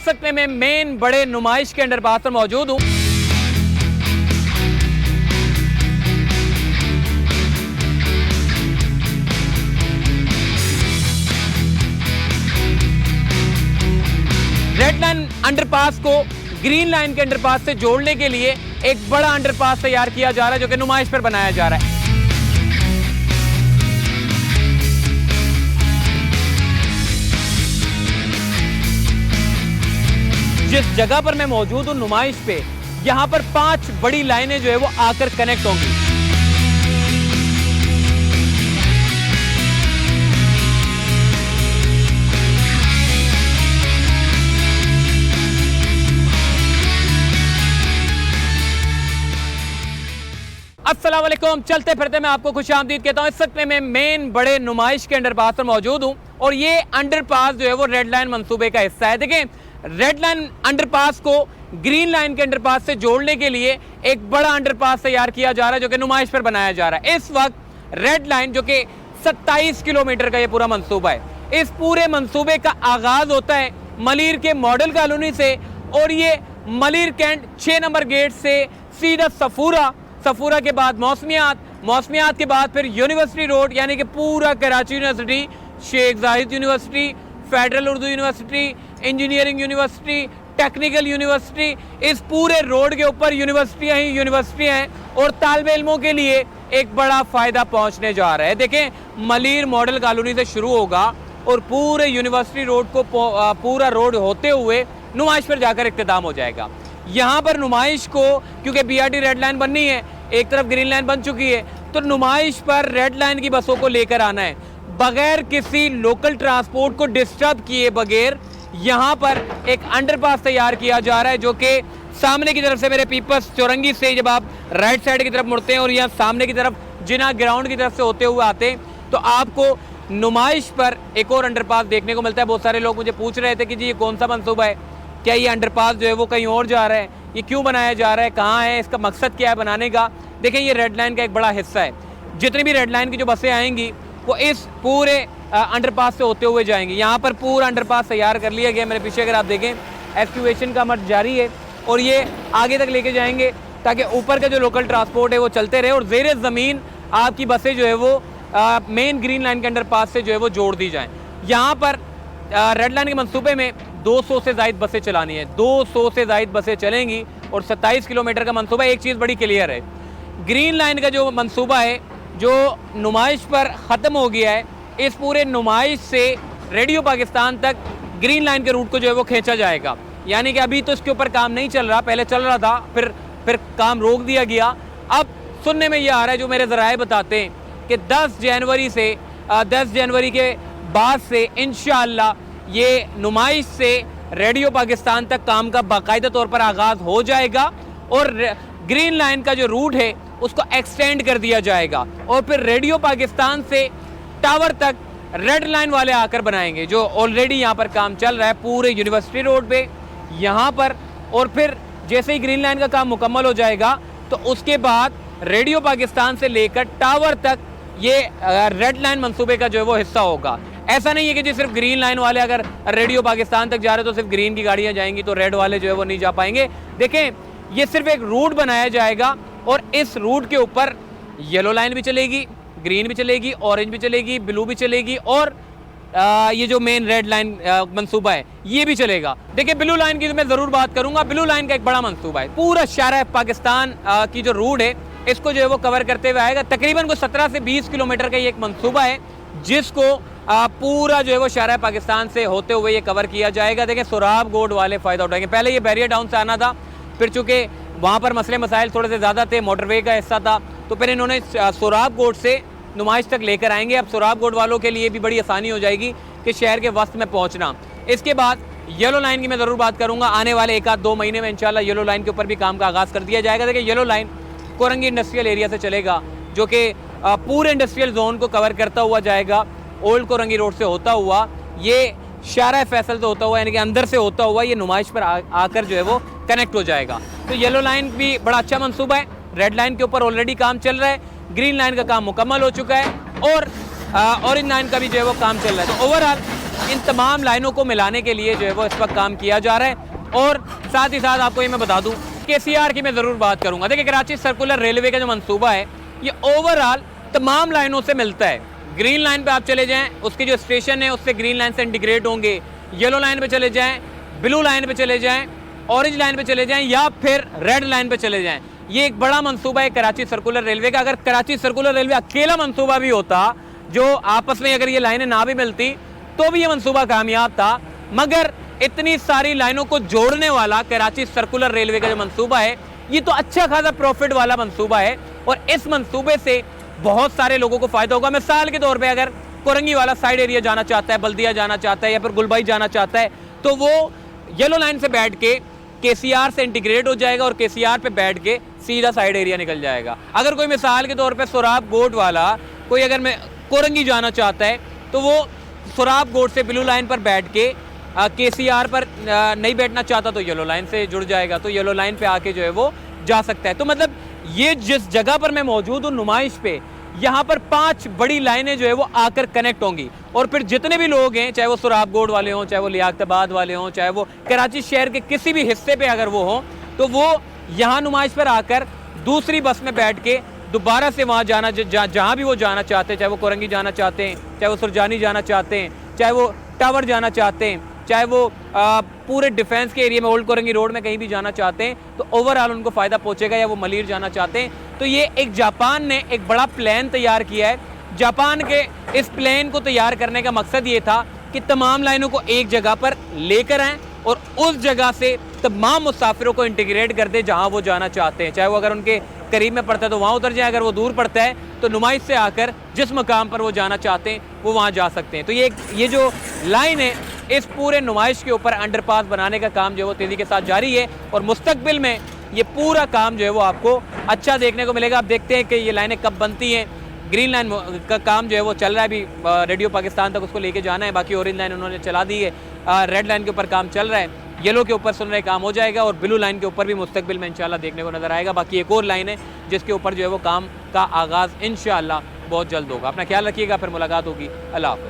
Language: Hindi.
सकते मैं मेन बड़े नुमाइश के अंडरपास पर मौजूद हूँ। रेड लाइन अंडरपास को ग्रीन लाइन के अंडरपास से जोड़ने के लिए एक बड़ा अंडरपास तैयार किया जा रहा है जो कि नुमाइश पर बनाया जा रहा है। जिस जगह पर मैं मौजूद हूं नुमाइश पे, यहां पर 5 बड़ी लाइनें जो है वो आकर कनेक्ट होंगी। अस्सलाम वालेकुम, चलते फिरते मैं आपको खुशामदीद कहता हूं। इस वक्त मैं मेन बड़े नुमाइश के अंडरपास पर मौजूद हूं और ये अंडरपास जो है वो रेड लाइन मंसूबे का हिस्सा है। देखें, रेड लाइन अंडरपास को ग्रीन लाइन के अंडरपास से जोड़ने के लिए एक बड़ा अंडरपास तैयार किया जा रहा है जो कि नुमाइश पर बनाया जा रहा है। इस वक्त रेड लाइन जो कि 27 किलोमीटर का ये पूरा मंसूबा है, इस पूरे मंसूबे का आगाज होता है मलिर के मॉडल कॉलोनी से और ये मलिर कैंट 6 नंबर गेट से सीधा सफूरा के बाद मौसमियात के बाद फिर यूनिवर्सिटी रोड, यानी कि पूरा Karachi university, Sheikh Zahid university, federal Urdu university, engineering university, technical university, इस पूरे रोड के ऊपर यूनिवर्सिटियां ही यूनिवर्सिटियां हैं और तालिबे इल्मों के लिए एक बड़ा फ़ायदा पहुंचने जा रहा है। देखें, मलिर मॉडल कॉलोनी से शुरू होगा और पूरे यूनिवर्सिटी रोड को पूरा रोड होते हुए नुमाइश पर जाकर इख्तिताम हो जाएगा। यहाँ पर नुमाइश को, क्योंकि BRT रेड लाइन बननी है, एक तरफ ग्रीन लाइन बन चुकी है, तो नुमाइश पर रेड लाइन की बसों को लेकर आना है बगैर किसी लोकल ट्रांसपोर्ट को डिस्टर्ब किए बगैर। यहाँ पर एक अंडरपास तैयार किया जा रहा है जो कि सामने की तरफ से मेरे पीपल्स चौरंगी से जब आप राइट साइड की तरफ मुड़ते हैं और यहाँ सामने की तरफ जिना ग्राउंड की तरफ से होते हुए आते हैं तो आपको नुमाइश पर एक और अंडरपास देखने को मिलता है। बहुत सारे लोग मुझे पूछ रहे थे कि जी ये कौन सा मंसूबा है, क्या ये अंडरपास जो है वो कहीं और जा रहा है, ये क्यों बनाया जा रहा है, कहाँ है, इसका मकसद क्या है बनाने का। देखें, ये रेड लाइन का एक बड़ा हिस्सा है। जितनी भी रेड लाइन की जो बसें आएंगी वो इस पूरे अंडरपास से होते हुए जाएंगी। यहाँ पर पूरा अंडरपास तैयार कर लिया गया। मेरे पीछे अगर आप देखें, एक्सक्यूवेशन का अमल जारी है और ये आगे तक लेके जाएंगे ताकि ऊपर का जो लोकल ट्रांसपोर्ट है वो चलते रहे और ज़ेरे ज़मीन आपकी बसें जो है वो मेन ग्रीन लाइन के अंडरपास से जो है वो जोड़ दी जाएँ। यहाँ पर रेड लाइन के मंसूबे में 200 से ज़ायद बसें चलानी है, 200 से ज़ायद बसें चलेंगी और 27 किलोमीटर का मंसूबा। एक चीज़ बड़ी क्लियर है, ग्रीन लाइन का जो मंसूबा है जो नुमाइश पर ख़त्म हो गया है, इस पूरे नुमाइश से रेडियो पाकिस्तान तक ग्रीन लाइन के रूट को जो है वो खींचा जाएगा। यानी कि अभी तो इसके ऊपर काम नहीं चल रहा, पहले चल रहा था, फिर काम रोक दिया गया। अब सुनने में ये आ रहा है, जो मेरे ज़राए बताते हैं कि 10 जनवरी के बाद से इंशाअल्लाह ये नुमाइश से रेडियो पाकिस्तान तक काम का बाकायदा तौर पर आगाज़ हो जाएगा और ग्रीन लाइन का जो रूट है उसको एक्सटेंड कर दिया जाएगा और फिर रेडियो पाकिस्तान से टावर तक रेड लाइन वाले आकर बनाएंगे, जो ऑलरेडी यहाँ पर काम चल रहा है पूरे यूनिवर्सिटी रोड पे यहाँ पर। और फिर जैसे ही ग्रीन लाइन का काम मुकम्मल हो जाएगा तो उसके बाद रेडियो पाकिस्तान से लेकर टावर तक ये रेड लाइन मंसूबे का जो है वो हिस्सा होगा। ऐसा नहीं है कि जी सिर्फ ग्रीन लाइन वाले अगर रेडियो पाकिस्तान तक जा रहे तो सिर्फ ग्रीन की गाड़ियाँ जाएंगी तो रेड वाले जो है वो नहीं जा पाएंगे। देखें, ये सिर्फ एक रूट बनाया जाएगा और इस रूट के ऊपर येलो लाइन भी चलेगी, ग्रीन भी चलेगी, ऑरेंज भी चलेगी, ब्लू भी चलेगी और ये जो मेन रेड लाइन मंसूबा है ये भी चलेगा। देखिए, ब्लू लाइन की तो मैं ज़रूर बात करूंगा। ब्लू लाइन का एक बड़ा मंसूबा है, पूरा शारा पाकिस्तान की जो रूट है इसको जो है वो कवर करते हुए आएगा। तकरीबन को 17 से 20 किलोमीटर का ये एक मंसूबा है जिसको पूरा जो है वो शारा पाकिस्तान से होते हुए ये कवर किया जाएगा। देखें, सोराब गोड वाले फ़ायदा उठाएंगे। पहले ये बैरियर टाउन से आना था, फिर चूँकि वहाँ पर मसले मसाइल थोड़े से ज़्यादा थे, मोटरवे का हिस्सा था, तो फिर इन्होंने सोराब गोड से नुमाइश तक लेकर आएंगे। अब सोराब गोड वालों के लिए भी बड़ी आसानी हो जाएगी कि शहर के वस्त में पहुँचना। इसके बाद येलो लाइन की मैं ज़रूर बात करूँगा। आने वाले 1-2 महीने में इंशाल्लाह येलो लाइन के ऊपर भी काम का आगाज़ कर दिया जाएगा। देखिए, yellow line Korangi industrial area से चलेगा जो कि पूरे इंडस्ट्रियल जोन को कवर करता हुआ जाएगा। ओल्ड कोरंगी रोड से होता हुआ ये शारा फैसल से होता हुआ, यानी कि अंदर से होता हुआ ये नुमाइश पर आकर जो है वो कनेक्ट हो जाएगा। तो येलो लाइन भी बड़ा अच्छा मंसूबा है। रेड लाइन के ऊपर ऑलरेडी काम चल रहा है, ग्रीन लाइन का काम मुकम्मल हो चुका है और ऑरेंज लाइन का भी जो है वो काम चल रहा है। तो ओवरऑल इन तमाम लाइनों को मिलाने के लिए जो है वो इस वक्त काम किया जा रहा है। और साथ ही साथ आपको ये मैं बता दूं, KCR की मैं ज़रूर बात करूंगा। देखिए, कराची सर्कुलर रेलवे का जो मंसूबा है ये ओवरऑल तमाम लाइनों से मिलता है। ग्रीन लाइन पे आप चले जाएं, उसके जो स्टेशन है उससे ग्रीन लाइन से इंटीग्रेट होंगे। येलो लाइन पे चले जाएं, ब्लू लाइन पे चले जाएं, ऑरेंज लाइन पे चले जाएं या फिर रेड लाइन पे चले जाएं। ये एक बड़ा मंसूबा है कराची सर्कुलर रेलवे का। अगर कराची सर्कुलर रेलवे अकेला मंसूबा भी होता, जो आपस में अगर ये लाइनें ना भी मिलती, तो भी ये मंसूबा कामयाब था। मगर इतनी सारी लाइनों को जोड़ने वाला कराची सर्कुलर रेलवे का जो मंसूबा है, ये तो अच्छा खासा प्रॉफिट वाला मंसूबा है और इस मंसूबे से बहुत सारे लोगों को फायदा होगा। मिसाल के तौर पे अगर कोरंगी वाला साइड एरिया जाना चाहता है, बल्दिया जाना चाहता है या फिर गुलबाई जाना चाहता है, तो वो येलो लाइन से बैठ के KCR से इंटीग्रेट हो जाएगा और KCR पे बैठ के सीधा साइड एरिया निकल जाएगा। अगर कोई मिसाल के तौर पे सोराब गोट वाला कोई अगर मैं कोरंगी जाना चाहता है, तो वो सोराब गोट से ब्लू लाइन पर बैठ के KCR पर नहीं बैठना चाहता तो येलो लाइन से जुड़ जाएगा, तो येलो लाइन पे आके जो है वो जा सकता है। तो मतलब ये जिस जगह पर मैं मौजूद हूँ नुमाइश पे, यहाँ पर 5 बड़ी लाइनें जो है वो आकर कनेक्ट होंगी और फिर जितने भी लोग हैं, चाहे वो सुराब गोड वाले हों, चाहे वो लियाकताबाद वाले हों, चाहे वो कराची शहर के किसी भी हिस्से पे अगर वो हों, तो वो यहाँ नुमाइश पर आकर दूसरी बस में बैठ के दोबारा से वहाँ जाना, जहाँ भी वो जाना चाहते हैं, चाहे वो कोरंगी जाना चाहते हैं, चाहे वो सुरजानी जाना चाहते हैं, चाहे वो टावर जाना चाहते हैं, चाहे वो पूरे डिफेंस के एरिया में ओल्ड कोरंगी रोड में कहीं भी जाना चाहते हैं, तो ओवरऑल उनको फ़ायदा पहुंचेगा। या वो मलीर जाना चाहते हैं, तो ये एक जापान ने एक बड़ा प्लान तैयार किया है। जापान के इस प्लान को तैयार करने का मकसद ये था कि तमाम लाइनों को एक जगह पर लेकर आएँ और उस जगह से तमाम मुसाफिरों को इंटीग्रेट कर दे जहाँ वो जाना चाहते हैं। चाहे वो अगर उनके करीब में पड़ता है तो वहाँ उतर जाए, अगर वो दूर पड़ता है तो नुमाइश से आकर जिस मकाम पर वो जाना चाहते हैं वो वहाँ जा सकते हैं। तो ये जो लाइन है, इस पूरे नुमाइश के ऊपर अंडरपास बनाने का काम जो है वो तेज़ी के साथ जारी है और मुस्तकबिल में ये पूरा काम जो है वो आपको अच्छा देखने को मिलेगा। आप देखते हैं कि ये लाइनें कब बनती हैं। ग्रीन लाइन का काम जो है वो चल रहा है, अभी रेडियो पाकिस्तान तक उसको लेके जाना है। बाकी ऑरेंज लाइन उन्होंने चला दी है, रेड लाइन के ऊपर काम चल रहा है, येलो के ऊपर सुन रहे काम हो जाएगा और ब्लू लाइन के ऊपर भी मुस्तकबिल में इंशाल्लाह देखने को नजर आएगा। बाकी एक और लाइन है जिसके ऊपर जो है वो काम का आगाज़ इंशाल्लाह बहुत जल्द होगा। अपना ख्याल रखिएगा, फिर मुलाकात होगी। अल्लाह हाफ़िज़।